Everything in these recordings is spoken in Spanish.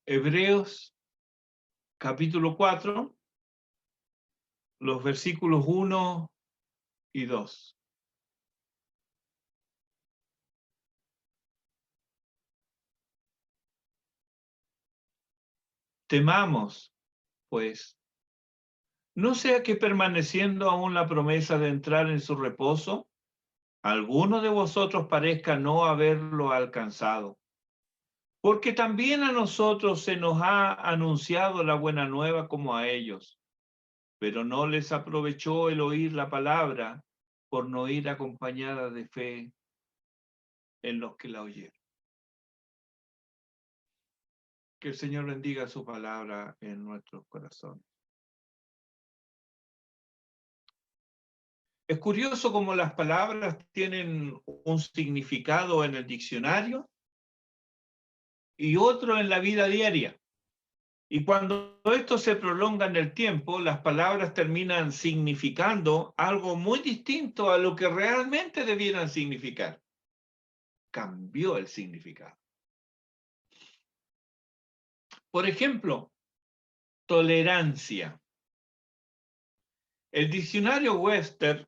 Hebreos capítulo 4, los versículos 1 y 2. Temamos, pues, no sea que permaneciendo aún la promesa de entrar en su reposo, alguno de vosotros parezca no haberlo alcanzado. Porque también a nosotros se nos ha anunciado la buena nueva como a ellos, pero no les aprovechó el oír la palabra por no ir acompañada de fe en los que la oyeron. Que el Señor bendiga su palabra en nuestros corazones. Es curioso cómo las palabras tienen un significado en el diccionario y otro en la vida diaria. Y cuando esto se prolonga en el tiempo, las palabras terminan significando algo muy distinto a lo que realmente debieran significar. Cambió el significado. Por ejemplo, tolerancia. El diccionario Webster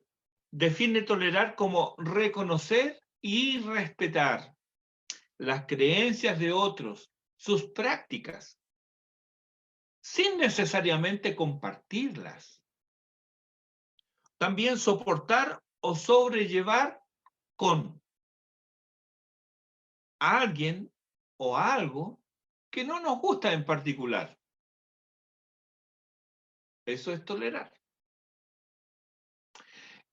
define tolerar como reconocer y respetar las creencias de otros, sus prácticas, sin necesariamente compartirlas. También soportar o sobrellevar con a alguien o algo que no nos gusta en particular. Eso es tolerar.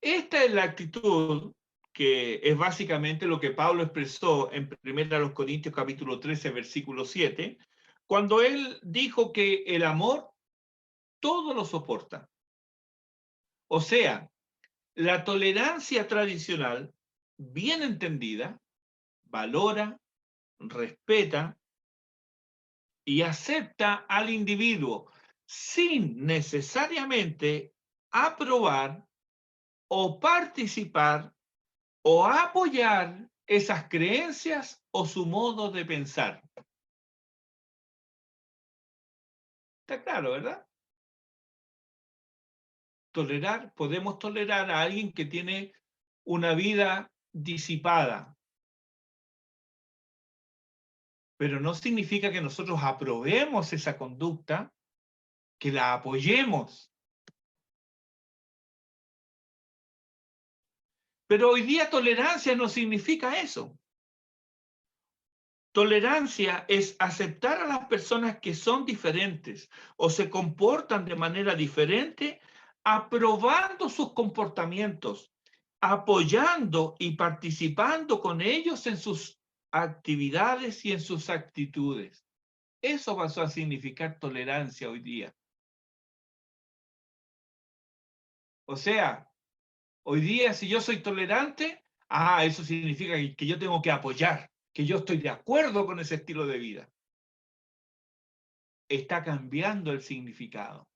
Esta es la actitud que es básicamente lo que Pablo expresó en 1 Corintios capítulo 13, versículo 7, cuando él dijo que el amor todo lo soporta. O sea, la tolerancia tradicional, bien entendida, valora, respeta y acepta al individuo sin necesariamente aprobar o participar o apoyar esas creencias o su modo de pensar. Está claro, ¿verdad? Podemos tolerar a alguien que tiene una vida disipada, pero no significa que nosotros aprobemos esa conducta, que la apoyemos. Pero hoy día tolerancia no significa eso. Tolerancia es aceptar a las personas que son diferentes o se comportan de manera diferente, aprobando sus comportamientos, apoyando y participando con ellos en sus actividades y en sus actitudes. Eso pasó a significar tolerancia hoy día. O sea, hoy día si yo soy tolerante, eso significa que yo tengo que apoyar, que yo estoy de acuerdo con ese estilo de vida. Está cambiando el significado.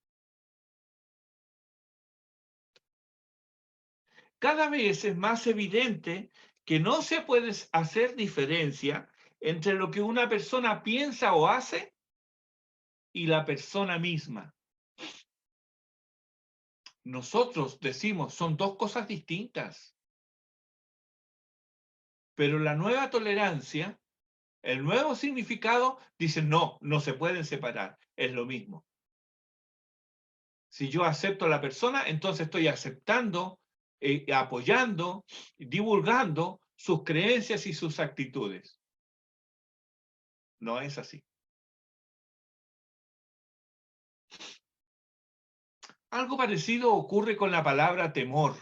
Cada vez es más evidente que no se puede hacer diferencia entre lo que una persona piensa o hace y la persona misma. Nosotros decimos, son dos cosas distintas. Pero la nueva tolerancia, el nuevo significado, dice, no, no se pueden separar, es lo mismo. Si yo acepto a la persona, entonces estoy aceptando, apoyando, divulgando sus creencias y sus actitudes. No es así. Algo parecido ocurre con la palabra temor.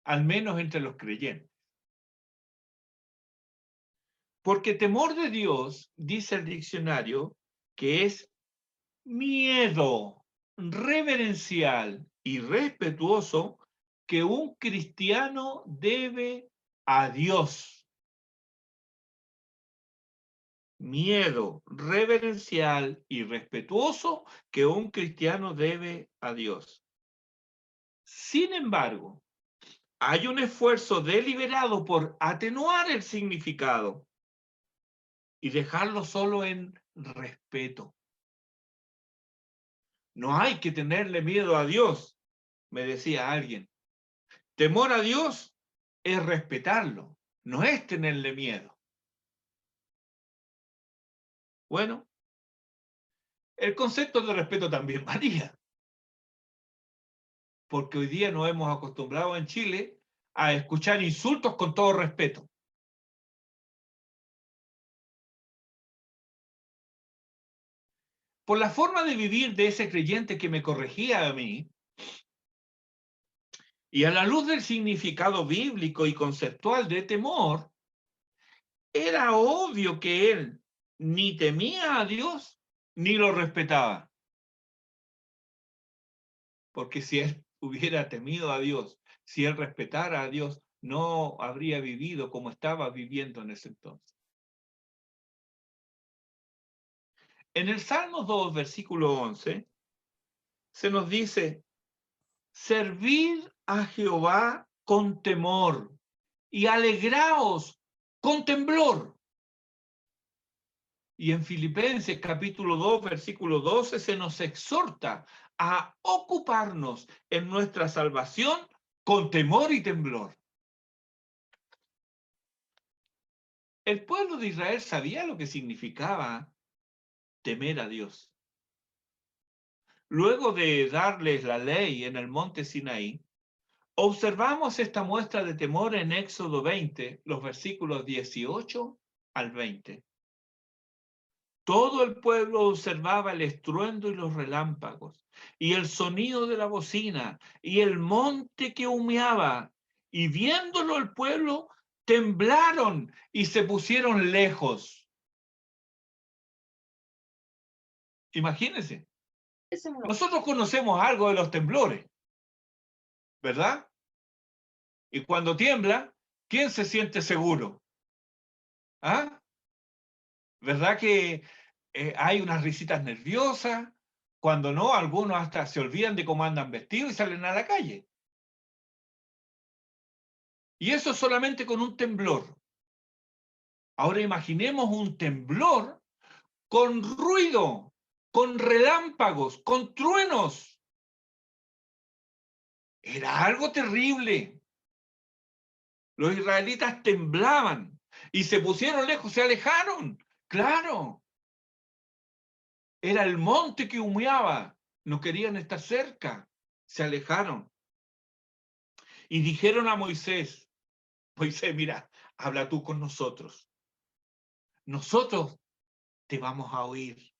Al menos entre los creyentes. Porque temor de Dios, dice el diccionario, que es miedo reverencial y respetuoso que un cristiano debe a Dios. Miedo reverencial y respetuoso que un cristiano debe a Dios. Sin embargo, hay un esfuerzo deliberado por atenuar el significado y dejarlo solo en respeto. No hay que tenerle miedo a Dios, me decía alguien. Temor a Dios es respetarlo, no es tenerle miedo. Bueno, el concepto de respeto también varía, porque hoy día nos hemos acostumbrado en Chile a escuchar insultos con todo respeto. Por la forma de vivir de ese creyente que me corregía a mí, y a la luz del significado bíblico y conceptual de temor, era obvio que él ni temía a Dios ni lo respetaba. Porque si él hubiera temido a Dios, si él respetara a Dios, no habría vivido como estaba viviendo en ese entonces. En el Salmo 2, versículo 11, se nos dice, servid a Jehová con temor y alegraos con temblor. Y en Filipenses capítulo 2, versículo 12, se nos exhorta a ocuparnos en nuestra salvación con temor y temblor. El pueblo de Israel sabía lo que significaba temer a Dios. Luego de darles la ley en el monte Sinaí, observamos esta muestra de temor en Éxodo 20, los versículos 18 al 20. Todo el pueblo observaba el estruendo y los relámpagos, y el sonido de la bocina, y el monte que humeaba, y viéndolo el pueblo, temblaron y se pusieron lejos. Imagínense, nosotros conocemos algo de los temblores, ¿verdad? Y cuando tiembla, ¿quién se siente seguro? ¿Ah? ¿Verdad que hay unas risitas nerviosas? Cuando no, algunos hasta se olvidan de cómo andan vestidos y salen a la calle. Y eso solamente con un temblor. Ahora imaginemos un temblor con ruido, con relámpagos, con truenos. Era algo terrible. Los israelitas temblaban y se pusieron lejos, se alejaron. Claro. Era el monte que humeaba. No querían estar cerca. Se alejaron. Y dijeron a Moisés, Moisés, mira, habla tú con nosotros. Nosotros te vamos a oír.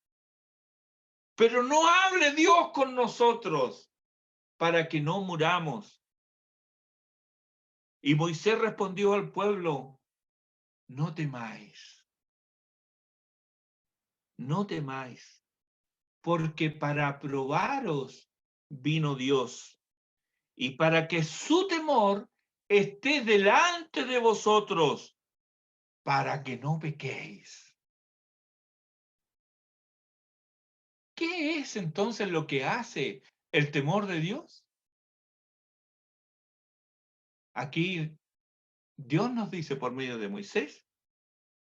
Pero no hable Dios con nosotros para que no muramos. Y Moisés respondió al pueblo, no temáis, no temáis, porque para probaros vino Dios y para que su temor esté delante de vosotros, para que no pequéis. ¿Qué es entonces lo que hace el temor de Dios? Aquí Dios nos dice por medio de Moisés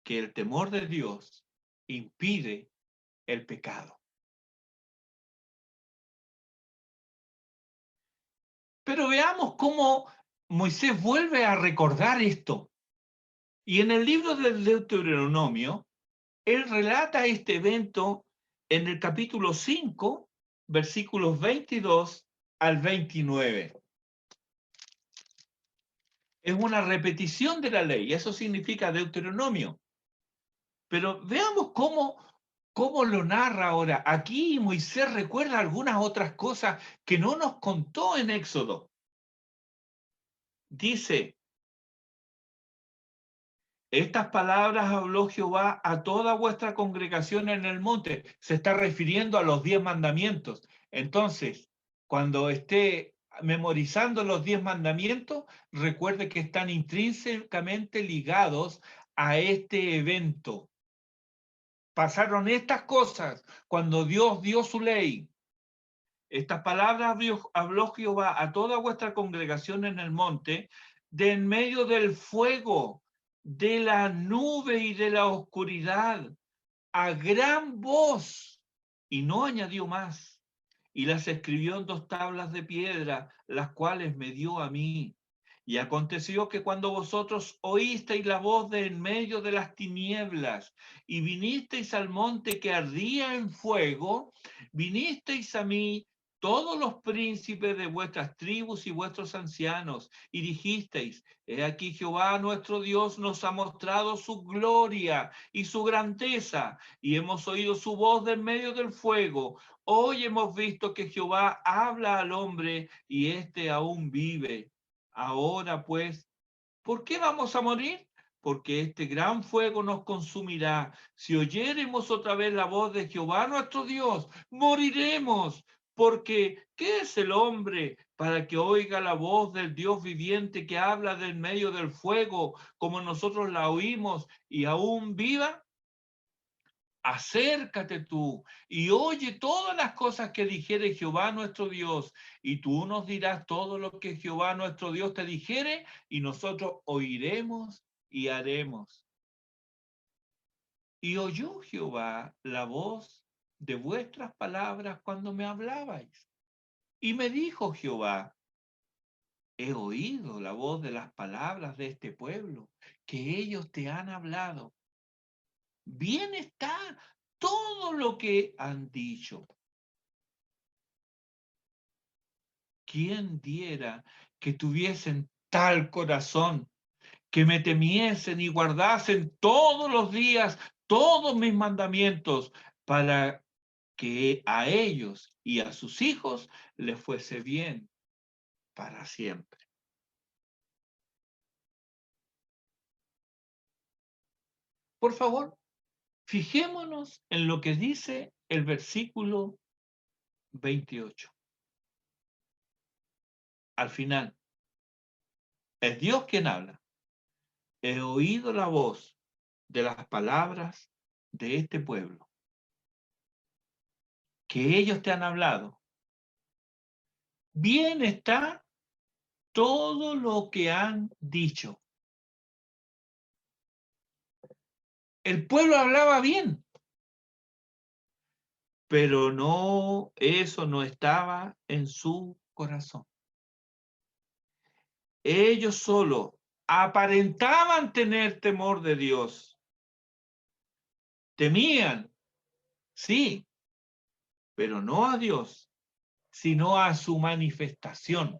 que el temor de Dios impide el pecado. Pero veamos cómo Moisés vuelve a recordar esto. Y en el libro del Deuteronomio, él relata este evento en el capítulo 5, versículos 22 al 29. Es una repetición de la ley, eso significa Deuteronomio. Pero veamos cómo lo narra ahora. Aquí Moisés recuerda algunas otras cosas que no nos contó en Éxodo. Dice, estas palabras habló Jehová a toda vuestra congregación en el monte. Se está refiriendo a los 10 mandamientos. Entonces, cuando esté memorizando los 10 mandamientos, recuerde que están intrínsecamente ligados a este evento. Pasaron estas cosas cuando Dios dio su ley. Estas palabras habló Jehová a toda vuestra congregación en el monte, de en medio del fuego, de la nube y de la oscuridad a gran voz, y no añadió más, y las escribió en 2 tablas de piedra, las cuales me dio a mí. Y aconteció que cuando vosotros oísteis la voz de en medio de las tinieblas y vinisteis al monte que ardía en fuego, vinisteis a mí todos los príncipes de vuestras tribus y vuestros ancianos, y dijisteis: he aquí Jehová nuestro Dios nos ha mostrado su gloria y su grandeza, y hemos oído su voz de en medio del fuego. Hoy hemos visto que Jehová habla al hombre y éste aún vive. Ahora pues, ¿por qué vamos a morir? Porque este gran fuego nos consumirá. Si oyéremos otra vez la voz de Jehová nuestro Dios, moriremos. Porque, ¿qué es el hombre para que oiga la voz del Dios viviente que habla del medio del fuego, como nosotros la oímos, y aún viva? Acércate tú y oye todas las cosas que dijere Jehová nuestro Dios, y tú nos dirás todo lo que Jehová nuestro Dios te dijere, y nosotros oiremos y haremos. Y oyó Jehová la voz de vuestras palabras cuando me hablabais. Y me dijo Jehová: he oído la voz de las palabras de este pueblo, que ellos te han hablado. Bien está todo lo que han dicho. ¿Quién diera que tuviesen tal corazón, que me temiesen y guardasen todos los días todos mis mandamientos, para que a ellos y a sus hijos les fuese bien para siempre? Por favor, fijémonos en lo que dice el versículo 28. Al final, es Dios quien habla. He oído la voz de las palabras de este pueblo, que ellos te han hablado. Bien está todo lo que han dicho. El pueblo hablaba bien, pero no, eso no estaba en su corazón. Ellos solo aparentaban tener temor de Dios. Temían, sí, pero no a Dios, sino a su manifestación.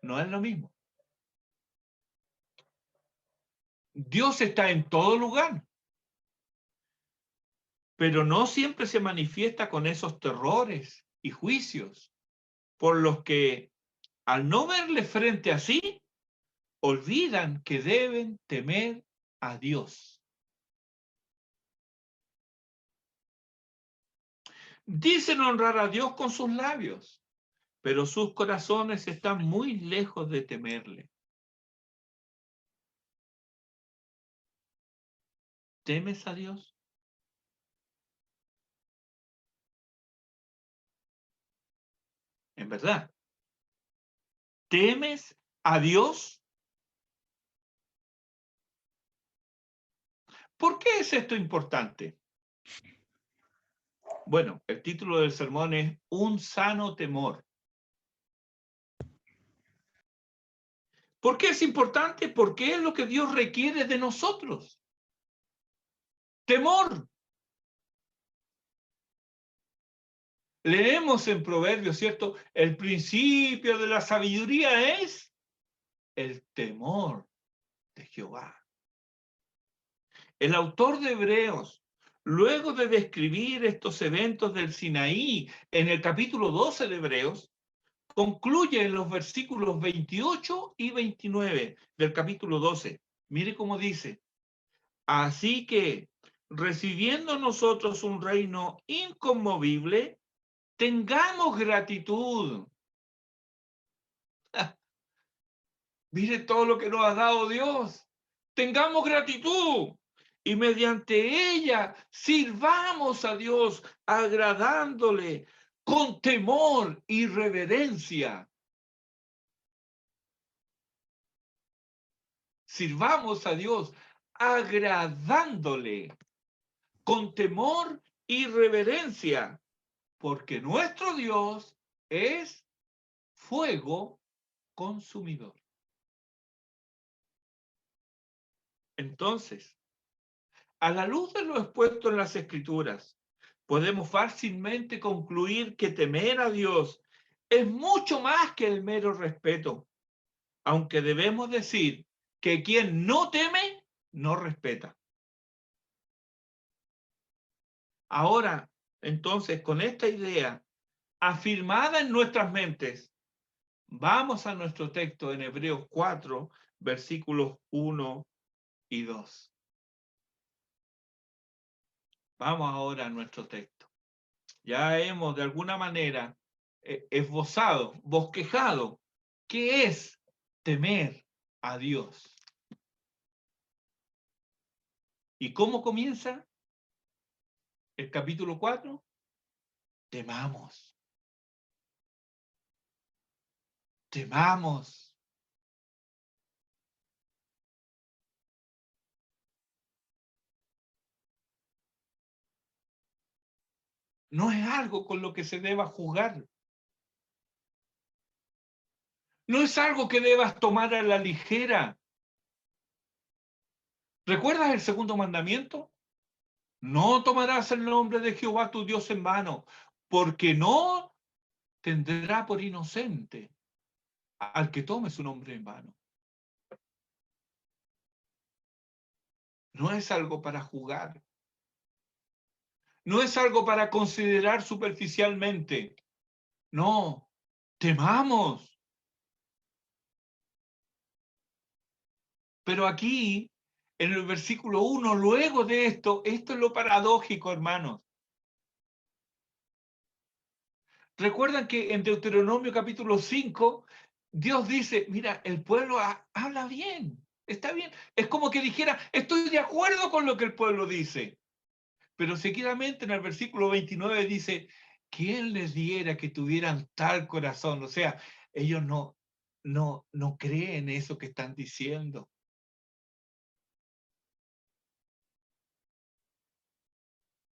No es lo mismo. Dios está en todo lugar, pero no siempre se manifiesta con esos terrores y juicios, por los que, al no verle frente a sí, olvidan que deben temer a Dios. Dicen honrar a Dios con sus labios, pero sus corazones están muy lejos de temerle. ¿Temes a Dios? En verdad, ¿temes a Dios? ¿Por qué es esto importante? Bueno, el título del sermón es Un sano temor. ¿Por qué es importante? Porque es lo que Dios requiere de nosotros. Temor. Leemos en Proverbios, ¿cierto? El principio de la sabiduría es el temor de Jehová. El autor de Hebreos, luego de describir estos eventos del Sinaí en el capítulo 12 de Hebreos, concluye en los versículos 28 y 29 del capítulo 12. Mire cómo dice: así que, recibiendo nosotros un reino inconmovible, tengamos gratitud. Mire todo lo que nos ha dado Dios. Tengamos gratitud y mediante ella sirvamos a Dios, agradándole con temor y reverencia. Sirvamos a Dios agradándole con temor y reverencia, porque nuestro Dios es fuego consumidor. Entonces, a la luz de lo expuesto en las Escrituras, podemos fácilmente concluir que temer a Dios es mucho más que el mero respeto, aunque debemos decir que quien no teme, no respeta. Ahora, entonces, con esta idea afirmada en nuestras mentes, vamos a nuestro texto en Hebreos 4, versículos 1 y 2. Vamos ahora a nuestro texto. Ya hemos de alguna manera esbozado, bosquejado, ¿qué es temer a Dios? ¿Y cómo comienza el capítulo 4? Temamos, temamos. No es algo con lo que se deba jugar. No es algo que debas tomar a la ligera. ¿Recuerdas el segundo mandamiento? No tomarás el nombre de Jehová tu Dios en vano, porque no tendrá por inocente al que tome su nombre en vano. No es algo para jugar. No es algo para considerar superficialmente. No, temamos. Pero aquí, en el versículo 1, luego de esto es lo paradójico, hermanos. Recuerdan que en Deuteronomio capítulo 5, Dios dice, mira, el pueblo habla bien, está bien. Es como que dijera, estoy de acuerdo con lo que el pueblo dice. Pero seguidamente en el versículo 29 dice, ¿quién les diera que tuvieran tal corazón? O sea, ellos no creen eso que están diciendo.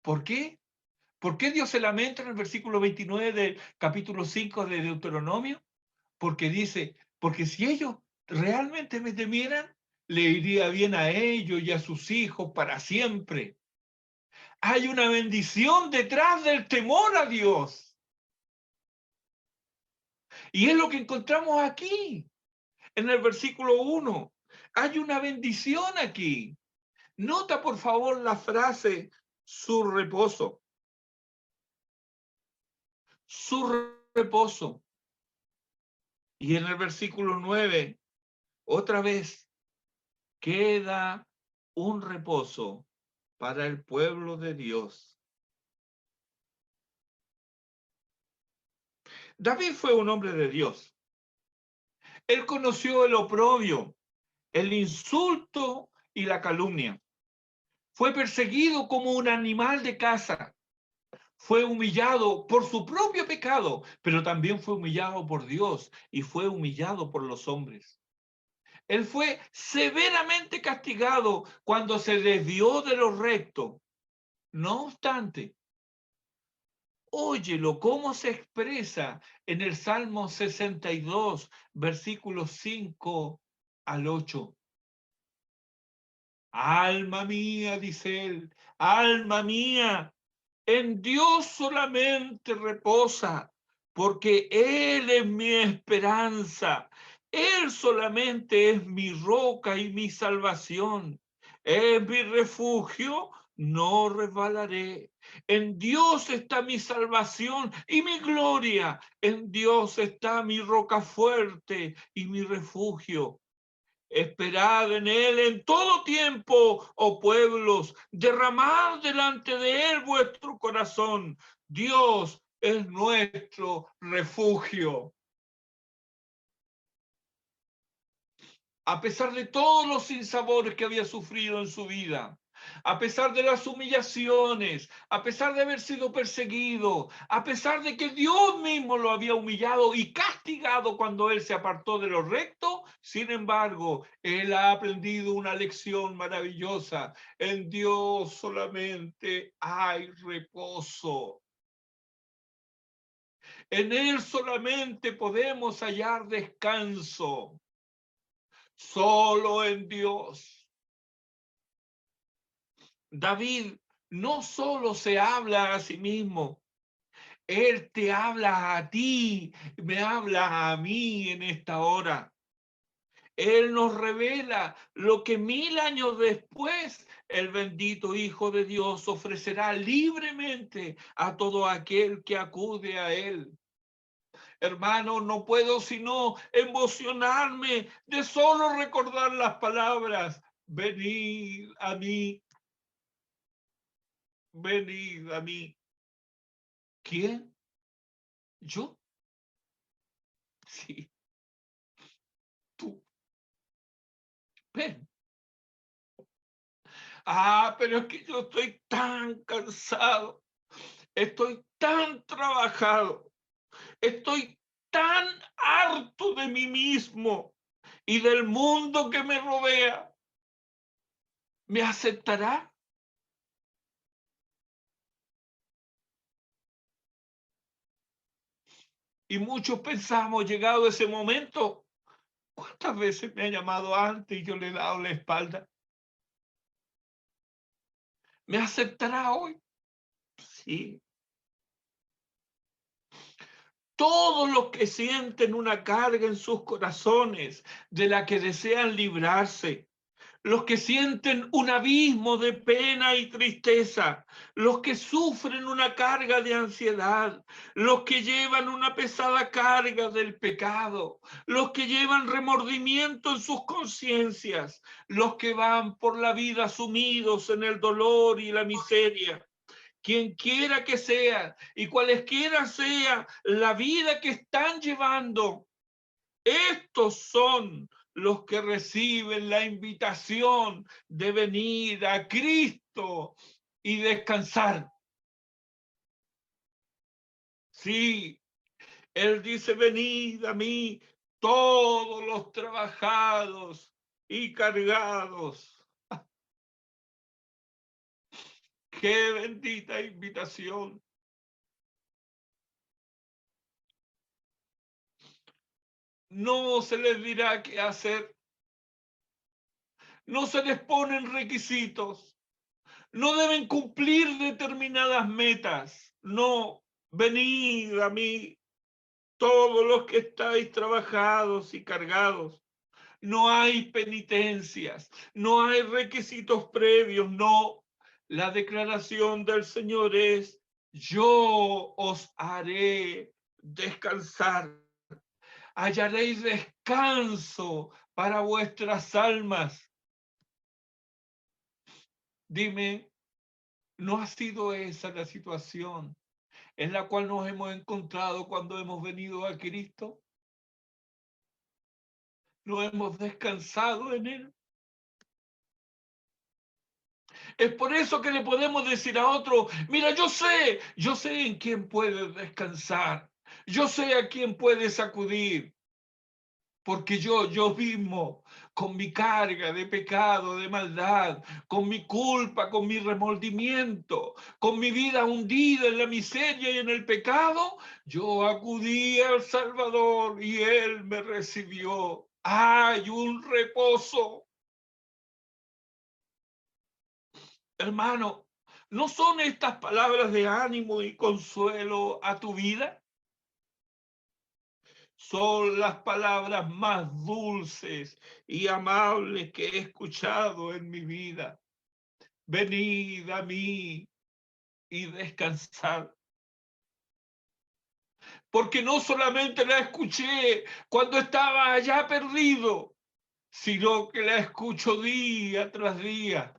¿Por qué? ¿Por qué Dios se lamenta en el versículo 29 del capítulo 5 de Deuteronomio? Porque dice, porque si ellos realmente me temieran, le iría bien a ellos y a sus hijos para siempre. Hay una bendición detrás del temor a Dios. Y es lo que encontramos aquí, en el versículo 1. Hay una bendición aquí. Nota, por favor, la frase, su reposo. Su reposo. Y en el versículo 9, otra vez, queda un reposo para el pueblo de Dios. David fue un hombre de Dios. Él conoció el oprobio, el insulto y la calumnia. Fue perseguido como un animal de caza. Fue humillado por su propio pecado, pero también fue humillado por Dios y fue humillado por los hombres. Él fue severamente castigado cuando se desvió de lo recto. No obstante, óyelo cómo se expresa en el Salmo 62, versículos 5 al 8. Alma mía, dice él, alma mía, en Dios solamente reposa, porque Él es mi esperanza. Él solamente es mi roca y mi salvación. Es mi refugio, no resbalaré. En Dios está mi salvación y mi gloria. En Dios está mi roca fuerte y mi refugio. Esperad en él en todo tiempo, oh pueblos, derramad delante de él vuestro corazón. Dios es nuestro refugio. A pesar de todos los sinsabores que había sufrido en su vida, A pesar de las humillaciones, a pesar de haber sido perseguido, a pesar de que Dios mismo lo había humillado y castigado cuando él se apartó de lo recto, sin embargo, él ha aprendido una lección maravillosa. En Dios solamente hay reposo. En Él solamente podemos hallar descanso. Solo en Dios. David no solo se habla a sí mismo, Él te habla a ti, me habla a mí en esta hora. Él nos revela lo que 1000 años después el bendito Hijo de Dios ofrecerá libremente a todo aquel que acude a Él. Hermano, no puedo sino emocionarme de solo recordar las palabras. Venid a mí, venid a mí. ¿Quién? ¿Yo? Sí, tú. Ven. Ah, pero es que yo estoy tan cansado, estoy tan trabajado, estoy tan harto de mí mismo y del mundo que me rodea. ¿Me aceptará? Y muchos pensamos, llegado ese momento, ¿cuántas veces me ha llamado antes y yo le he dado la espalda? ¿Me aceptará hoy? Sí. Todos los que sienten una carga en sus corazones de la que desean librarse, los que sienten un abismo de pena y tristeza, los que sufren una carga de ansiedad, los que llevan una pesada carga del pecado, los que llevan remordimiento en sus conciencias, los que van por la vida sumidos en el dolor y la miseria. Quien quiera que sea y cualesquiera sea la vida que están llevando, estos son los que reciben la invitación de venir a Cristo y descansar. Sí, Él dice, venid a mí todos los trabajados y cargados. ¡Qué bendita invitación! No se les dirá qué hacer, no se les ponen requisitos, no deben cumplir determinadas metas. No, venid a mí todos los que estáis trabajados y cargados. No hay penitencias, no hay requisitos previos, no. La declaración del Señor es, yo os haré descansar. Hallaréis descanso para vuestras almas. Dime, ¿no ha sido esa la situación en la cual nos hemos encontrado cuando hemos venido a Cristo? ¿No hemos descansado en Él? Es por eso que le podemos decir a otro, mira, yo sé en quién puedes descansar, yo sé a quién puedes acudir, porque yo mismo, con mi carga de pecado, de maldad, con mi culpa, con mi remordimiento, con mi vida hundida en la miseria y en el pecado, yo acudí al Salvador y Él me recibió. Hay un reposo. Hermano, ¿no son estas palabras de ánimo y consuelo a tu vida? Son las palabras más dulces y amables que he escuchado en mi vida. Venid a mí y descansad. Porque no solamente la escuché cuando estaba allá perdido, sino que la escucho día tras día.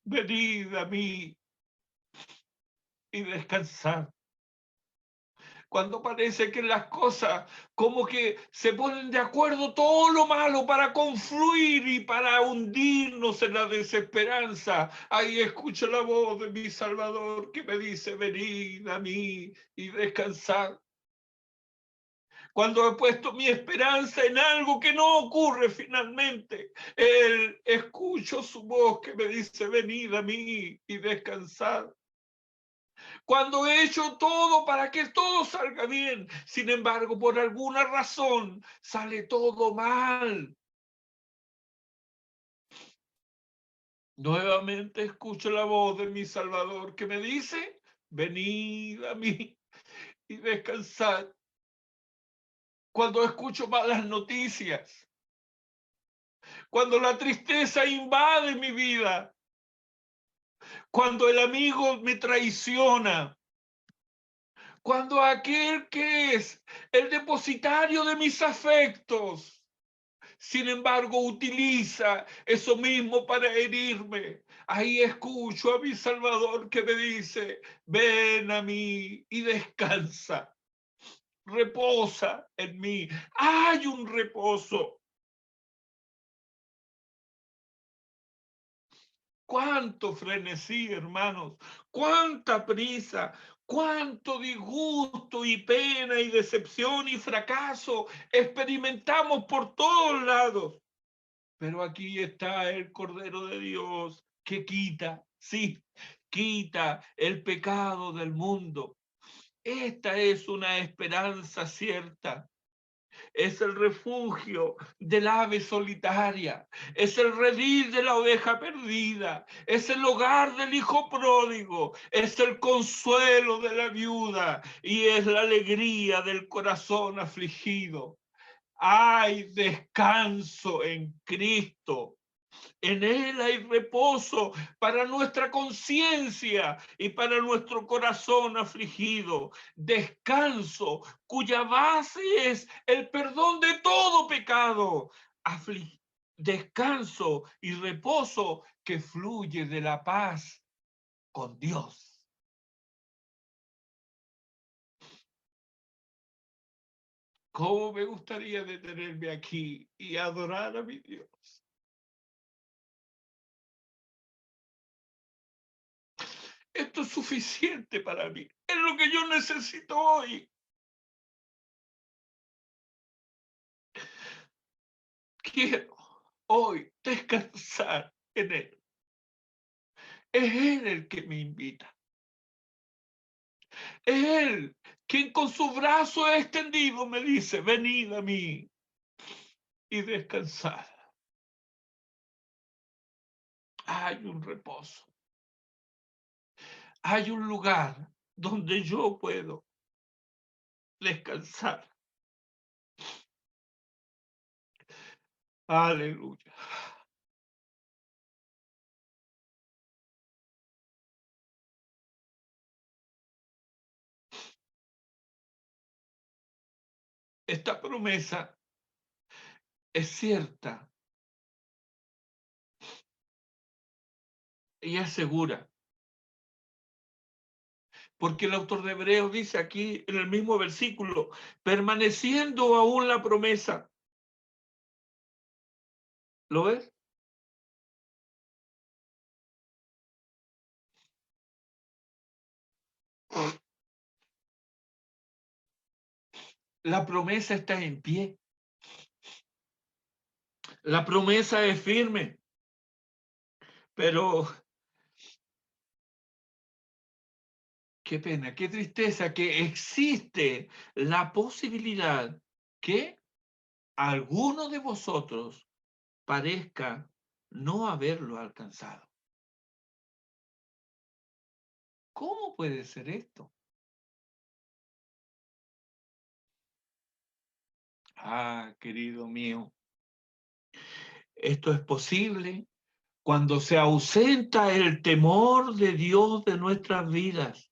Venid a mí y descansad. cuando parece que las cosas como que se ponen de acuerdo todo lo malo para confluir y para hundirnos en la desesperanza. Ahí escucho la voz de mi Salvador que me dice, venid a mí y descansad. Cuando he puesto mi esperanza en algo que no ocurre finalmente, escucho su voz que me dice, venid a mí y descansad. Cuando he hecho todo para que todo salga bien, sin embargo, por alguna razón, sale todo mal. Nuevamente escucho la voz de mi Salvador que me dice, venid a mí y descansad. Cuando escucho malas noticias, cuando la tristeza invade mi vida, cuando el amigo me traiciona, cuando aquel que es el depositario de mis afectos, sin embargo, utiliza eso mismo para herirme. Ahí escucho a mi Salvador que me dice, ven a mí y descansa, reposa en mí. Hay un reposo. Cuánto frenesí, hermanos, cuánta prisa, cuánto disgusto y pena y decepción y fracaso experimentamos por todos lados. Pero aquí está el Cordero de Dios que quita, sí, quita el pecado del mundo. Esta es una esperanza cierta. Es el refugio del ave solitaria, es el redil de la oveja perdida, es el hogar del hijo pródigo, es el consuelo de la viuda y es la alegría del corazón afligido. Hay descanso en Cristo. En Él hay reposo para nuestra conciencia y para nuestro corazón afligido. Descanso cuya base es el perdón de todo pecado. Descanso y reposo que fluye de la paz con Dios. ¿Cómo me gustaría detenerme aquí y adorar a mi Dios? Esto es suficiente para mí. Es lo que yo necesito hoy. Quiero hoy descansar en Él. Es Él el que me invita. Es Él quien con su brazo extendido me dice, venid a mí y descansad. Hay un reposo. Hay un lugar donde yo puedo descansar. Aleluya. Esta promesa es cierta y es segura. Porque el autor de Hebreos dice aquí en el mismo versículo, permaneciendo aún la promesa. ¿Lo ves? La promesa está en pie. La promesa es firme. Pero qué pena, qué tristeza que existe la posibilidad que alguno de vosotros parezca no haberlo alcanzado. ¿Cómo puede ser esto? Ah, querido mío, esto es posible cuando se ausenta el temor de Dios de nuestras vidas.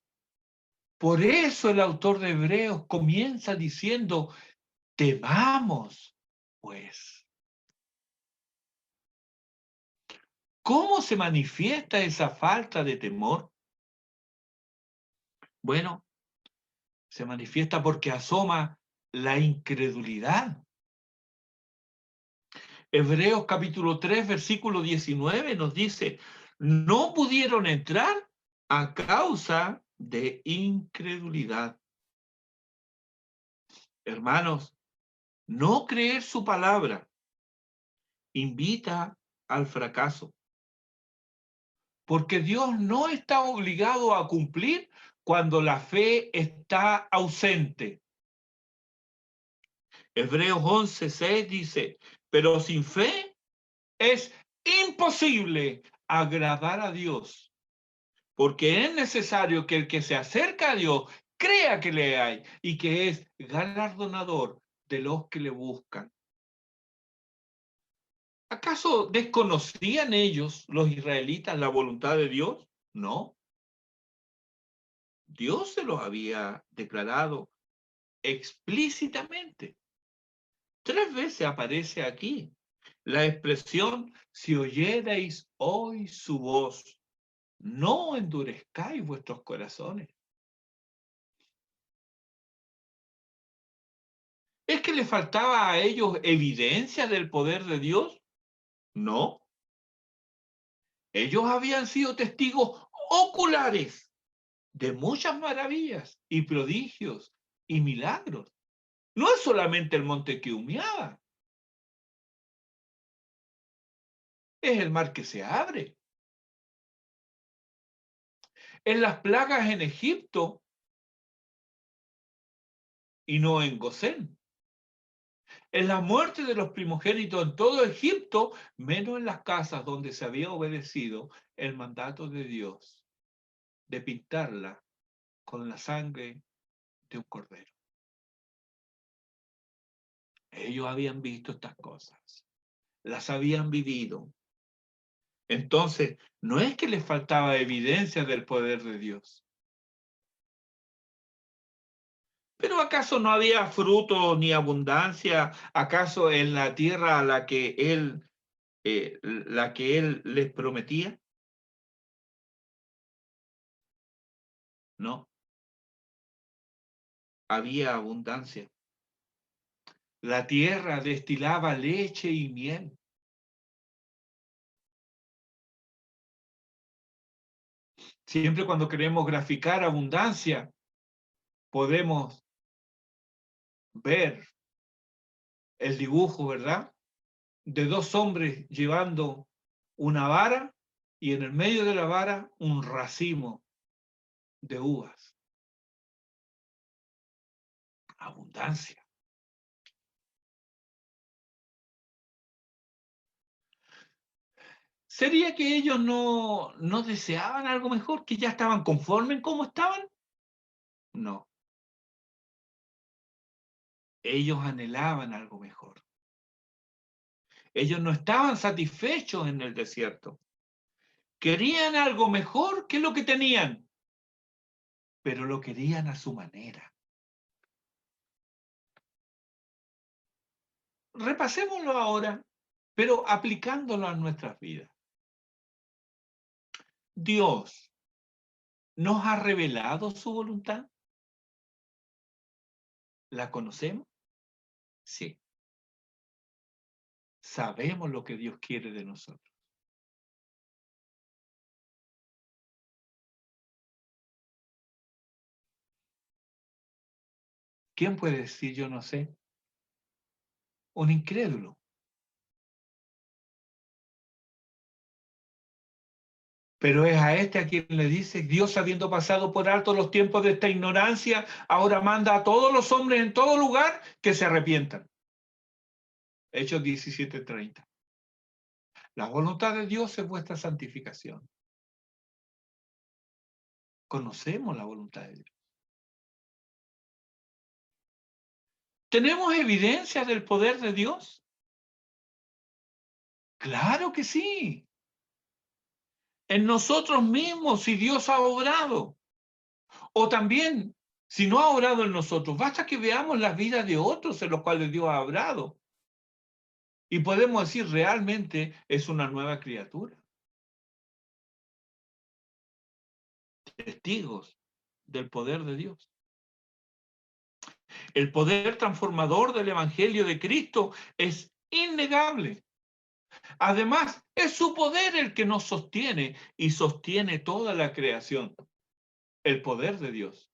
Por eso el autor de Hebreos comienza diciendo, temamos, pues. ¿Cómo se manifiesta esa falta de temor? Bueno, Se manifiesta porque asoma la incredulidad. Hebreos capítulo 3, versículo 19 nos dice, no pudieron entrar a causa de incredulidad. Hermanos, no creer su palabra invita al fracaso, porque Dios no está obligado a cumplir cuando la fe está ausente. Hebreos 11:6 dice, pero sin fe es imposible agradar a Dios, porque es necesario que el que se acerca a Dios crea que le hay y que es galardonador de los que le buscan. ¿Acaso desconocían ellos, los israelitas, la voluntad de Dios? No. Dios se los había declarado explícitamente. 3 veces aparece aquí la expresión, si oyereis hoy su voz, no endurezcáis vuestros corazones. ¿Es que le faltaba a ellos evidencia del poder de Dios? No. Ellos habían sido testigos oculares de muchas maravillas y prodigios y milagros. No es solamente el monte que humeaba, es el mar que se abre. En las plagas en Egipto y no en Gosén. En la muerte de los primogénitos en todo Egipto, menos en las casas donde se había obedecido el mandato de Dios de pintarla con la sangre de un cordero. Ellos habían visto estas cosas, las habían vivido. Entonces, no es que les faltaba evidencia del poder de Dios. ¿Pero acaso no había fruto ni abundancia? ¿Acaso en la tierra a la que él les prometía? No, había abundancia. La tierra destilaba leche y miel. Siempre cuando queremos graficar abundancia, podemos ver el dibujo, ¿verdad? De 2 hombres llevando una vara y en el medio de la vara un racimo de uvas. Abundancia. ¿Sería que ellos no deseaban algo mejor, que ya estaban conformes en cómo estaban? No, ellos anhelaban algo mejor. Ellos no estaban satisfechos en el desierto. Querían algo mejor que lo que tenían, pero lo querían a su manera. Repasémoslo ahora, pero aplicándolo a nuestras vidas. Dios nos ha revelado su voluntad. ¿La conocemos? Sí. Sabemos lo que Dios quiere de nosotros. ¿Quién puede decir yo no sé? Un incrédulo. Pero es a este a quien le dice, Dios habiendo pasado por alto los tiempos de esta ignorancia, ahora manda a todos los hombres en todo lugar que se arrepientan. Hechos 17:30. La voluntad de Dios es vuestra santificación. Conocemos la voluntad de Dios. ¿Tenemos evidencia del poder de Dios? Claro que sí. En nosotros mismos, si Dios ha obrado. O también, si no ha obrado en nosotros, basta que veamos las vidas de otros en los cuales Dios ha obrado. Y podemos decir realmente es una nueva criatura. Testigos del poder de Dios. El poder transformador del Evangelio de Cristo es innegable. Además, es su poder el que nos sostiene y sostiene toda la creación. El poder de Dios.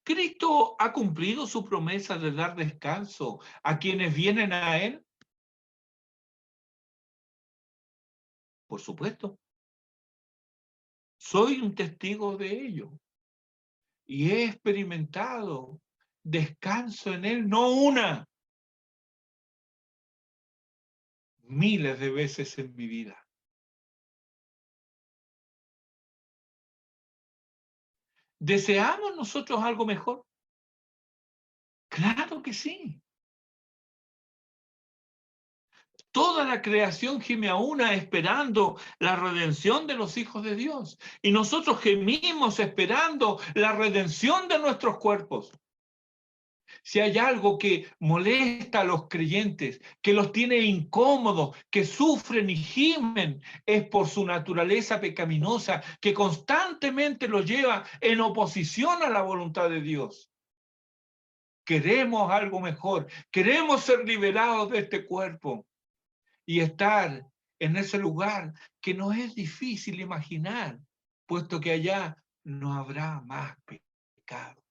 ¿Cristo ha cumplido su promesa de dar descanso a quienes vienen a Él? Por supuesto. Soy un testigo de ello. Y he experimentado descanso en Él, no una, miles de veces en mi vida. ¿Deseamos nosotros algo mejor? Claro que sí. Toda la creación gime a una esperando la redención de los hijos de Dios. Y nosotros gemimos esperando la redención de nuestros cuerpos. Si hay algo que molesta a los creyentes, que los tiene incómodos, que sufren y gimen, es por su naturaleza pecaminosa, que constantemente los lleva en oposición a la voluntad de Dios. Queremos algo mejor, queremos ser liberados de este cuerpo y estar en ese lugar que nos es difícil imaginar, puesto que allá no habrá más pecado,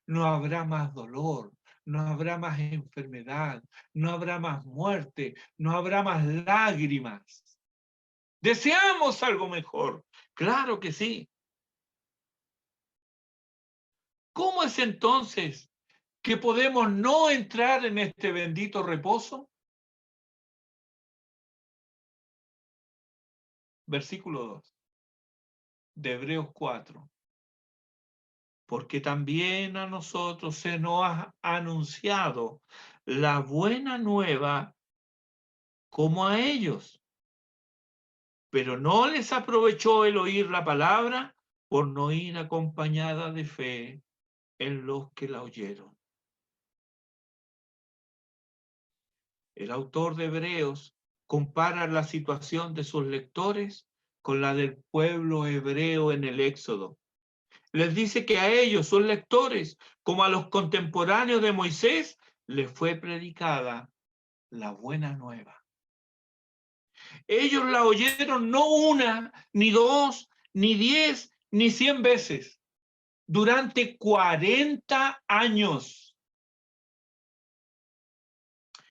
no habrá más dolor, no habrá más enfermedad, no habrá más muerte, no habrá más lágrimas. ¿Deseamos algo mejor? Claro que sí. ¿Cómo es entonces que podemos no entrar en este bendito reposo? Versículo 2 de Hebreos 4. Porque también a nosotros se nos ha anunciado la buena nueva como a ellos, pero no les aprovechó el oír la palabra por no ir acompañada de fe en los que la oyeron. El autor de Hebreos compara la situación de sus lectores con la del pueblo hebreo en el Éxodo. Les dice que a ellos, sus lectores, como a los contemporáneos de Moisés, les fue predicada la buena nueva. Ellos la oyeron no una, ni dos, ni 10, ni 100 veces, durante 40 años.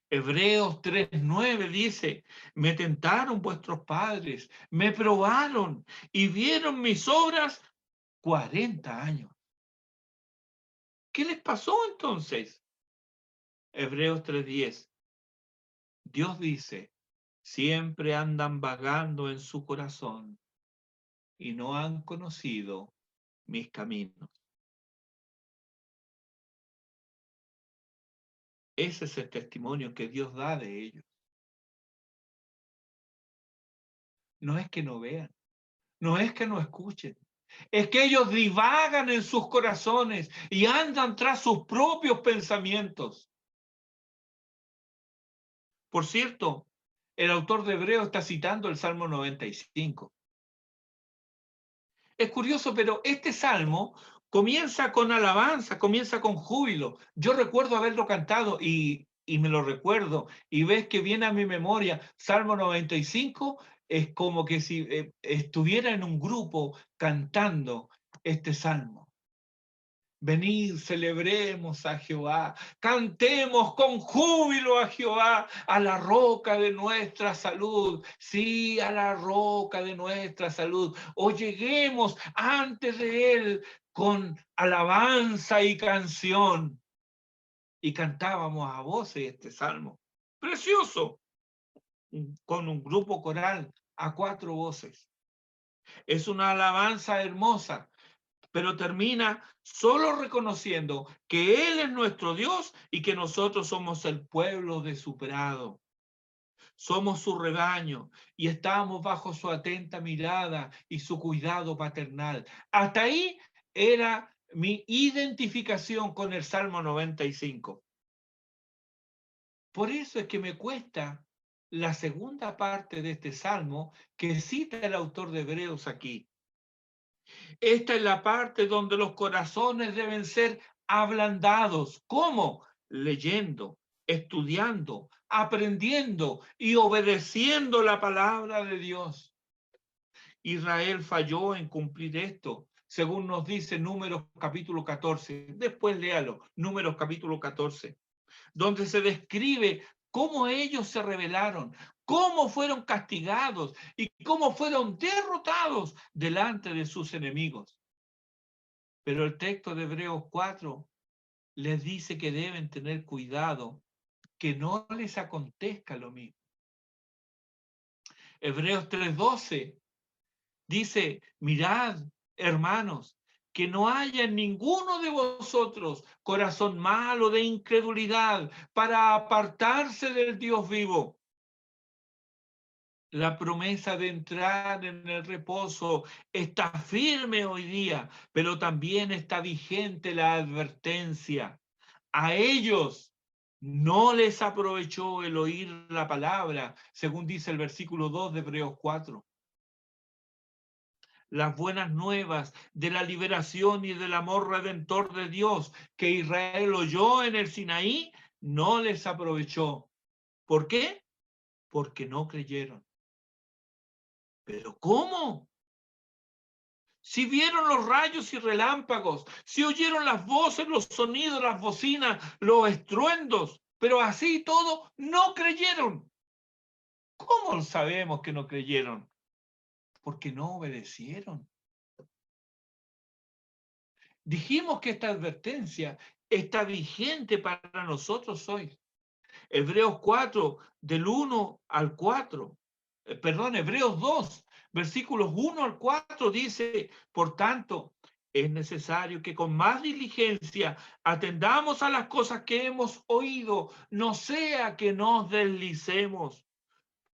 Hebreos 3:9 dice, me tentaron vuestros padres, me probaron y vieron mis obras 40 años. ¿Qué les pasó entonces? Hebreos 3:10. Dios dice, siempre andan vagando en su corazón y no han conocido mis caminos. Ese es el testimonio que Dios da de ellos. No es que no vean, no es que no escuchen, es que ellos divagan en sus corazones y andan tras sus propios pensamientos. Por cierto, el autor de Hebreo está citando el Salmo 95. Es curioso, pero este salmo comienza con alabanza, comienza con júbilo. Yo recuerdo haberlo cantado y me lo recuerdo. Y ves que viene a mi memoria, Salmo 95 es como que si estuviera en un grupo cantando este salmo. Venid, celebremos a Jehová, cantemos con júbilo a Jehová, a la roca de nuestra salud. Sí, a la roca de nuestra salud. O lleguemos antes de él con alabanza y canción. Y cantábamos a voces este salmo. Precioso, con un grupo coral a 4 voces. Es una alabanza hermosa, pero termina solo reconociendo que Él es nuestro Dios y que nosotros somos el pueblo de su prado. Somos su rebaño y estamos bajo su atenta mirada y su cuidado paternal. Hasta ahí era mi identificación con el Salmo 95. Por eso es que me cuesta la segunda parte de este Salmo que cita el autor de Hebreos aquí. Esta es la parte donde los corazones deben ser ablandados. ¿Cómo? Leyendo, estudiando, aprendiendo y obedeciendo la palabra de Dios. Israel falló en cumplir esto, según nos dice Números capítulo 14. Después léalo, Números capítulo 14, donde se describe cómo ellos se rebelaron, cómo fueron castigados y cómo fueron derrotados delante de sus enemigos. Pero el texto de Hebreos 4 les dice que deben tener cuidado, que no les acontezca lo mismo. Hebreos 3:12 dice, mirad, hermanos, que no haya en ninguno de vosotros corazón malo de incredulidad para apartarse del Dios vivo. La promesa de entrar en el reposo está firme hoy día, pero también está vigente la advertencia. A ellos no les aprovechó el oír la palabra, según dice el versículo 2 de Hebreos 4. Las buenas nuevas de la liberación y del amor redentor de Dios que Israel oyó en el Sinaí, no les aprovechó. ¿Por qué? Porque no creyeron. ¿Pero cómo? Si vieron los rayos y relámpagos, si oyeron las voces, los sonidos, las bocinas, los estruendos, pero así todo no creyeron. ¿Cómo sabemos que no creyeron? Porque no obedecieron. Dijimos que esta advertencia está vigente para nosotros hoy. Hebreos 4, del 1 al 4, Hebreos 2, versículos 1 al 4 dice, por tanto, es necesario que con más diligencia atendamos a las cosas que hemos oído, no sea que nos deslicemos.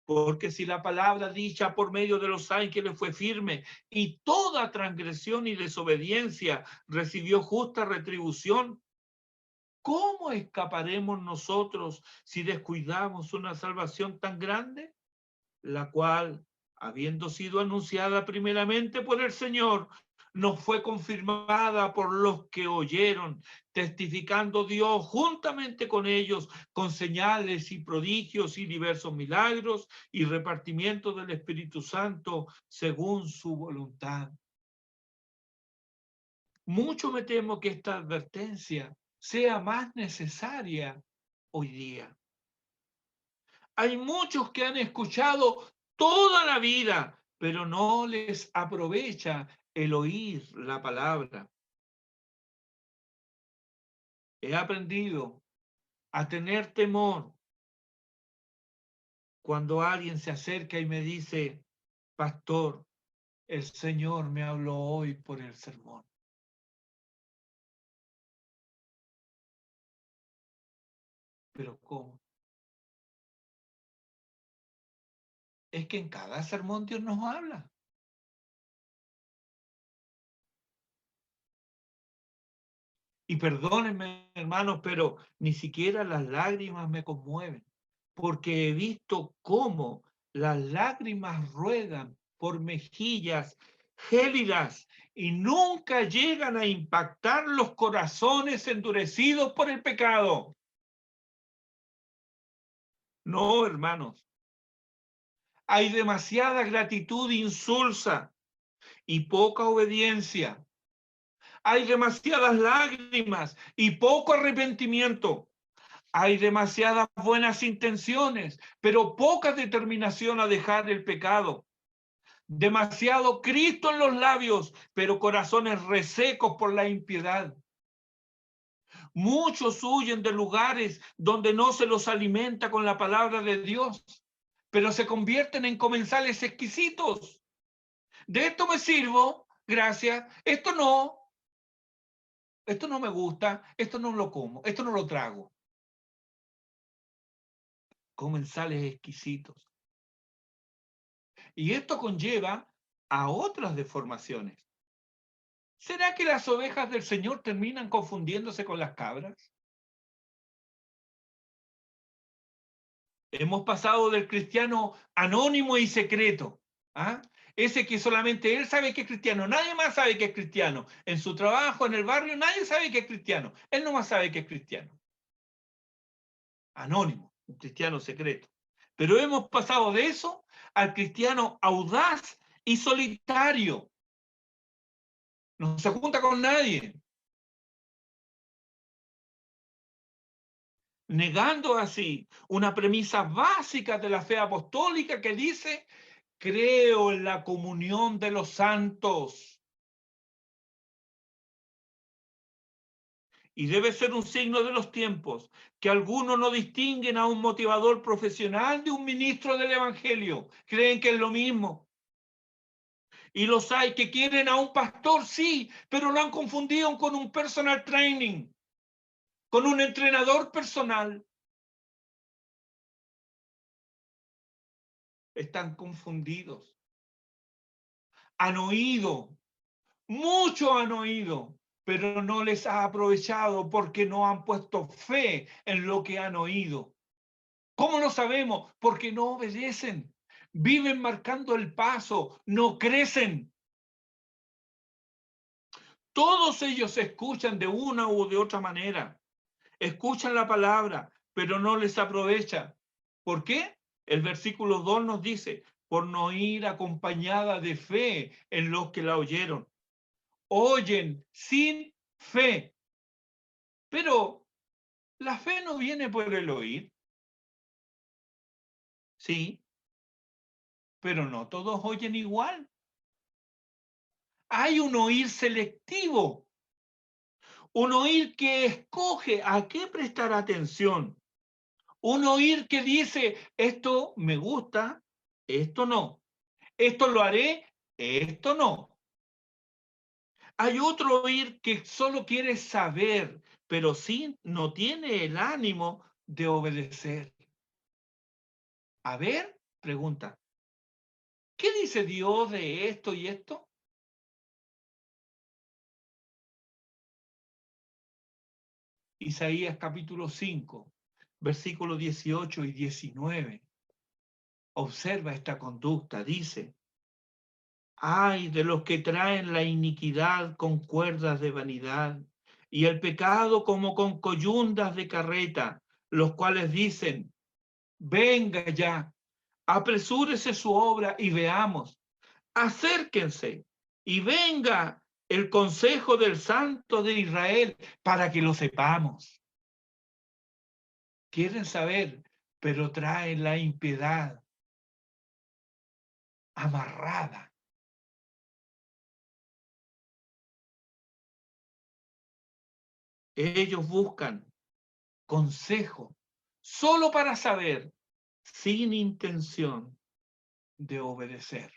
Porque si la palabra dicha por medio de los ángeles fue firme y toda transgresión y desobediencia recibió justa retribución, ¿cómo escaparemos nosotros si descuidamos una salvación tan grande? La cual, habiendo sido anunciada primeramente por el Señor, nos fue confirmada por los que oyeron, testificando Dios juntamente con ellos, con señales y prodigios y diversos milagros y repartimiento del Espíritu Santo según su voluntad. Mucho me temo que esta advertencia sea más necesaria hoy día. Hay muchos que han escuchado toda la vida, pero no les aprovecha el oír la palabra. He aprendido a tener temor cuando alguien se acerca y me dice, pastor, el Señor me habló hoy por el sermón. Pero ¿cómo? Es que en cada sermón Dios nos habla. Y perdónenme, hermanos, pero ni siquiera las lágrimas me conmueven, porque he visto cómo las lágrimas ruedan por mejillas gélidas y nunca llegan a impactar los corazones endurecidos por el pecado. No, hermanos, hay demasiada gratitud insulsa y poca obediencia. Hay demasiadas lágrimas y poco arrepentimiento. Hay demasiadas buenas intenciones, pero poca determinación a dejar el pecado. Demasiado Cristo en los labios, pero corazones resecos por la impiedad. Muchos huyen de lugares donde no se los alimenta con la palabra de Dios, pero se convierten en comensales exquisitos. De esto me sirvo, gracias, esto no me gusta, esto no lo como, esto no lo trago. Comensales exquisitos. Y esto conlleva a otras deformaciones. ¿Será que las ovejas del Señor terminan confundiéndose con las cabras? Hemos pasado del cristiano anónimo y secreto, ¿ah? Ese que solamente él sabe que es cristiano, nadie más sabe que es cristiano. En su trabajo, en el barrio, nadie sabe que es cristiano. Él nomás sabe que es cristiano. Anónimo, un cristiano secreto. Pero hemos pasado de eso al cristiano audaz y solitario. No se junta con nadie, negando así una premisa básica de la fe apostólica que dice: creo en la comunión de los santos. Y debe ser un signo de los tiempos que algunos no distinguen a un motivador profesional de un ministro del Evangelio. Creen que es lo mismo. Y los hay que quieren a un pastor, sí, pero lo han confundido con un personal training, con un entrenador personal. Están confundidos. Han oído, mucho han oído, pero no les ha aprovechado porque no han puesto fe en lo que han oído. ¿Cómo lo sabemos? Porque no obedecen. Viven marcando el paso, no crecen. Todos ellos escuchan de una u de otra manera. Escuchan la palabra, pero no les aprovecha. ¿Por qué? El versículo 2 nos dice: por no ir acompañada de fe en los que la oyeron. Oyen sin fe. Pero la fe no viene por el oír. Sí, pero no todos oyen igual. Hay un oír selectivo, un oír que escoge a qué prestar atención, un oír que dice: esto me gusta, esto no, esto lo haré, esto no. Hay otro oír que solo quiere saber, pero sí no tiene el ánimo de obedecer. A ver, pregunta, ¿qué dice Dios de esto y esto? Isaías capítulo 5, versículos 18 y 19. Observa esta conducta, dice: ay de los que traen la iniquidad con cuerdas de vanidad y el pecado como con coyundas de carreta, los cuales dicen: venga ya, apresúrese su obra y veamos, acérquense y venga el consejo del Santo de Israel para que lo sepamos. Quieren saber, pero traen la impiedad amarrada. Ellos buscan consejo solo para saber, sin intención de obedecer.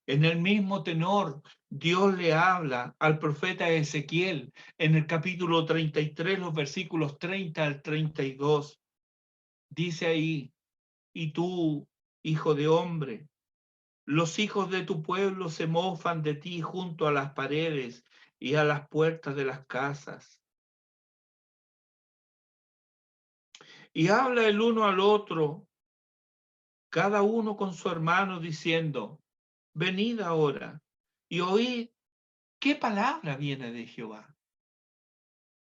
En el mismo tenor, Dios le habla al profeta Ezequiel en el capítulo 33, los versículos 30 al 32. Dice ahí: y tú, hijo de hombre, los hijos de tu pueblo se mofan de ti junto a las paredes y a las puertas de las casas. Y habla el uno al otro, cada uno con su hermano, diciendo: venid ahora y oíd qué palabra viene de Jehová.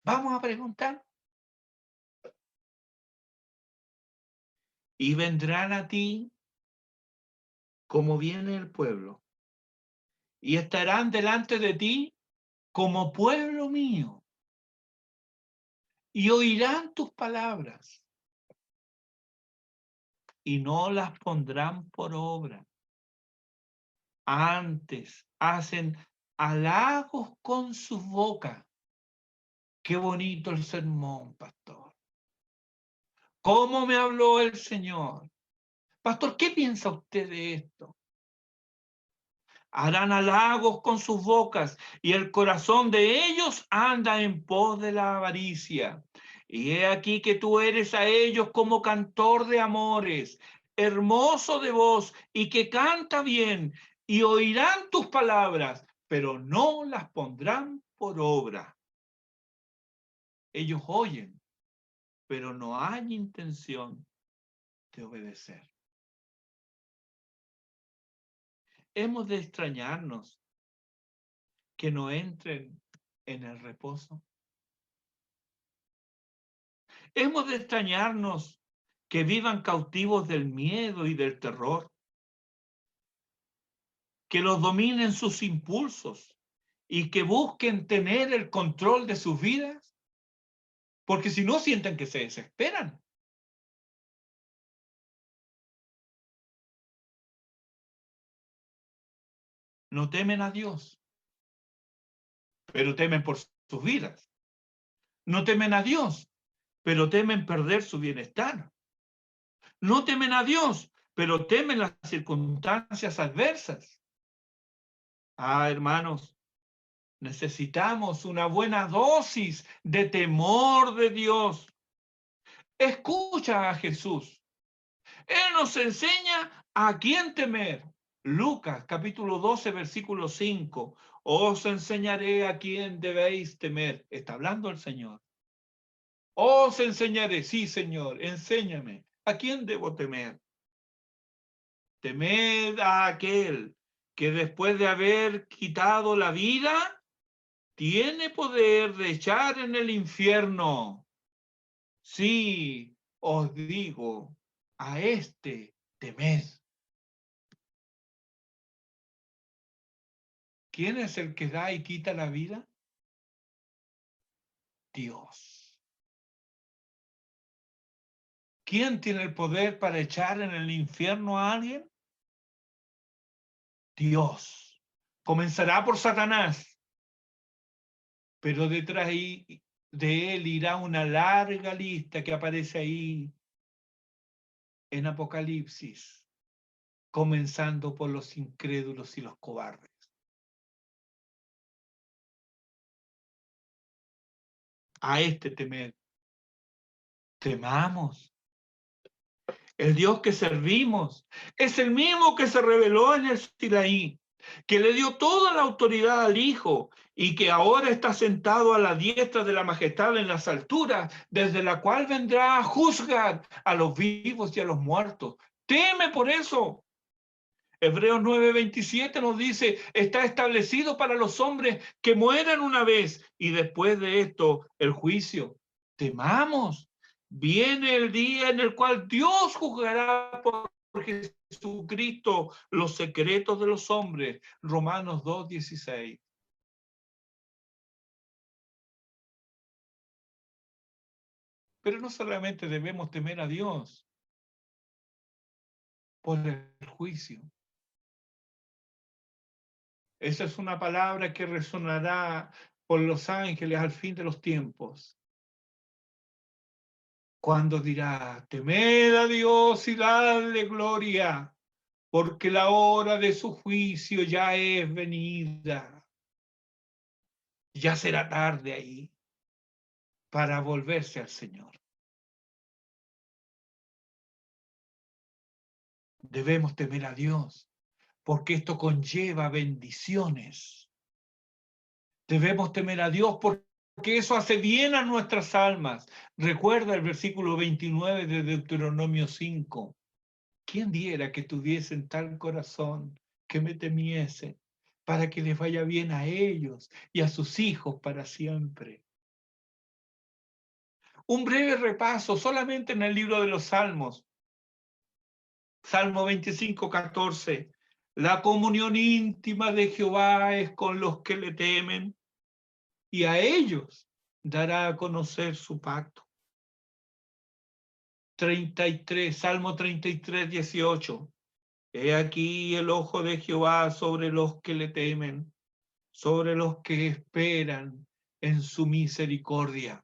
Vamos a preguntar. Y vendrán a ti como viene el pueblo, y estarán delante de ti como pueblo mío, y oirán tus palabras, y no las pondrán por obra. Antes hacen halagos con su boca. Qué bonito el sermón, pastor. ¿Cómo me habló el Señor? Pastor, ¿qué piensa usted de esto? Harán halagos con sus bocas y el corazón de ellos anda en pos de la avaricia. Y he aquí que tú eres a ellos como cantor de amores, hermoso de voz y que canta bien, y oirán tus palabras, pero no las pondrán por obra. Ellos oyen, pero no hay intención de obedecer. hemos de extrañarnos que no entren en el reposo. Hemos de extrañarnos que vivan cautivos del miedo y del terror, que los dominen sus impulsos y que busquen tener el control de sus vidas, porque si no sienten que se desesperan. No temen a Dios, pero temen por sus vidas. No temen a Dios, pero temen perder su bienestar. No temen a Dios, pero temen las circunstancias adversas. Ah, hermanos, necesitamos una buena dosis de temor de Dios. Escucha a Jesús. Él nos enseña a quién temer. Lucas capítulo 12, versículo 5. Os enseñaré a quién debéis temer. Está hablando el Señor. Os enseñaré, sí, Señor, enséñame. ¿A quién debo temer? Temed a aquel que después de haber quitado la vida, tiene poder de echar en el infierno. Sí, os digo, a este temed. ¿Quién es el que da y quita la vida? Dios. ¿Quién tiene el poder para echar en el infierno a alguien? Dios. Comenzará por Satanás, pero detrás de él irá una larga lista que aparece ahí en Apocalipsis, comenzando por los incrédulos y los cobardes. A este temer. Temamos. El Dios que servimos es el mismo que se reveló en el Sinaí, que le dio toda la autoridad al Hijo y que ahora está sentado a la diestra de la majestad en las alturas, desde la cual vendrá a juzgar a los vivos y a los muertos. Teme por eso. Hebreos 9:27 nos dice, está establecido para los hombres que mueran una vez y después de esto el juicio. Temamos. Viene el día en el cual Dios juzgará por Jesucristo los secretos de los hombres. Romanos 2:16. Pero no solamente debemos temer a Dios por el juicio. Esa es una palabra que resonará por los ángeles al fin de los tiempos. Cuando dirá, temed a Dios y dadle gloria, porque la hora de su juicio ya es venida. Ya será tarde ahí para volverse al Señor. Debemos temer a Dios, porque esto conlleva bendiciones. Debemos temer a Dios porque eso hace bien a nuestras almas. Recuerda el versículo 29 de Deuteronomio 5. ¿Quién diera que tuviesen tal corazón que me temiese para que les vaya bien a ellos y a sus hijos para siempre? Un breve repaso solamente en el libro de los Salmos. Salmo 25:14. La comunión íntima de Jehová es con los que le temen y a ellos dará a conocer su pacto. 33, Salmo 33:18. He aquí el ojo de Jehová sobre los que le temen, sobre los que esperan en su misericordia.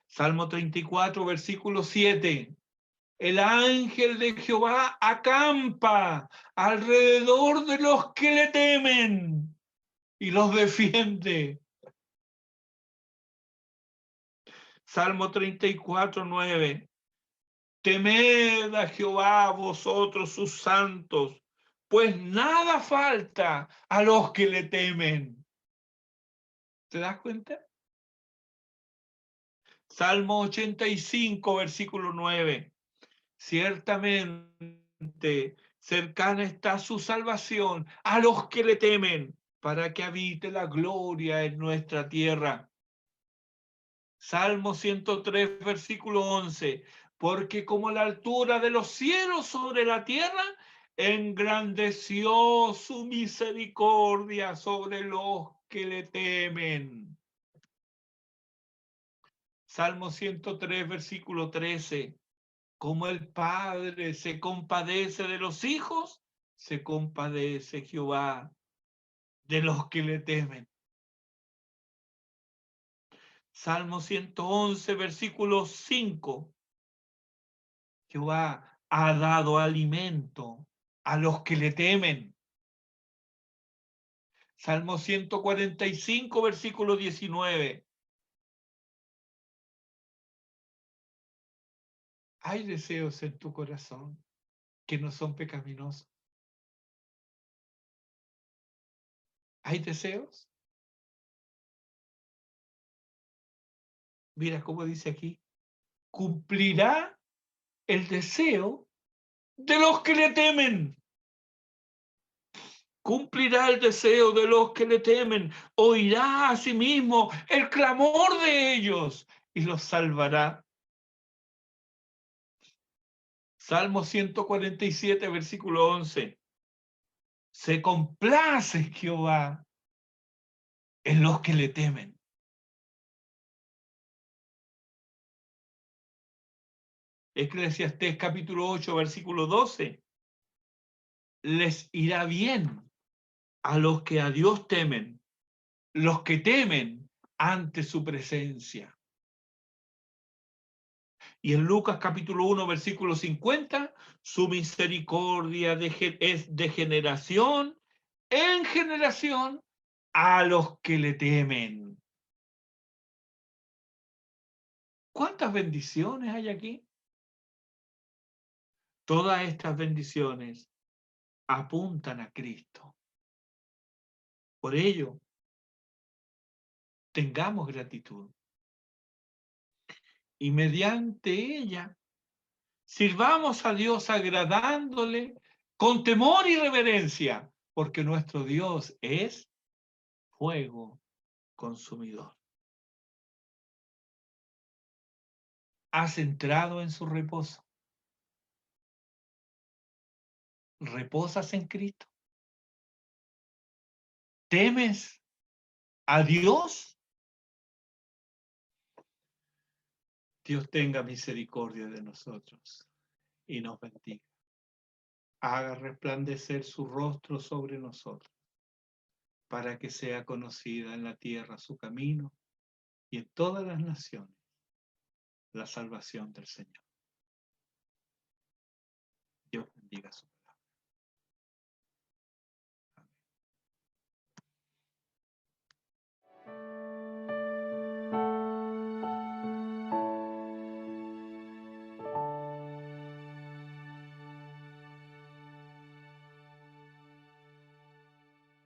Salmo 34, versículo 7. El ángel de Jehová acampa alrededor de los que le temen y los defiende. Salmo 34, 9. Temed a Jehová vosotros sus santos, pues nada falta a los que le temen. ¿Te das cuenta? Salmo 85, versículo 9. Ciertamente cercana está su salvación a los que le temen, para que habite la gloria en nuestra tierra. Salmo 103, versículo 11. Porque como la altura de los cielos sobre la tierra, engrandeció su misericordia sobre los que le temen. Salmo 103, versículo 13. Como el Padre se compadece de los hijos, se compadece Jehová de los que le temen. Salmo 111, versículo 5. Jehová ha dado alimento a los que le temen. Salmo 145, versículo 19. Hay deseos en tu corazón que no son pecaminosos. ¿Hay deseos? Mira cómo dice aquí. Cumplirá el deseo de los que le temen. Cumplirá el deseo de los que le temen. Oirá a sí mismo el clamor de ellos y los salvará. Salmo 147, versículo 11. Se complace Jehová en los que le temen. Eclesiastés capítulo 8, versículo 12. Les irá bien a los que a Dios temen, los que temen ante su presencia. Y en Lucas capítulo 1, versículo 50, su misericordia es de generación en generación a los que le temen. ¿Cuántas bendiciones hay aquí? Todas estas bendiciones apuntan a Cristo. Por ello, tengamos gratitud. Y mediante ella, sirvamos a Dios agradándole con temor y reverencia, porque nuestro Dios es fuego consumidor. ¿Has entrado en su reposo? ¿Reposas en Cristo? ¿Temes a Dios? Dios tenga misericordia de nosotros y nos bendiga. Haga resplandecer su rostro sobre nosotros, para que sea conocida en la tierra su camino y en todas las naciones la salvación del Señor. Dios bendiga su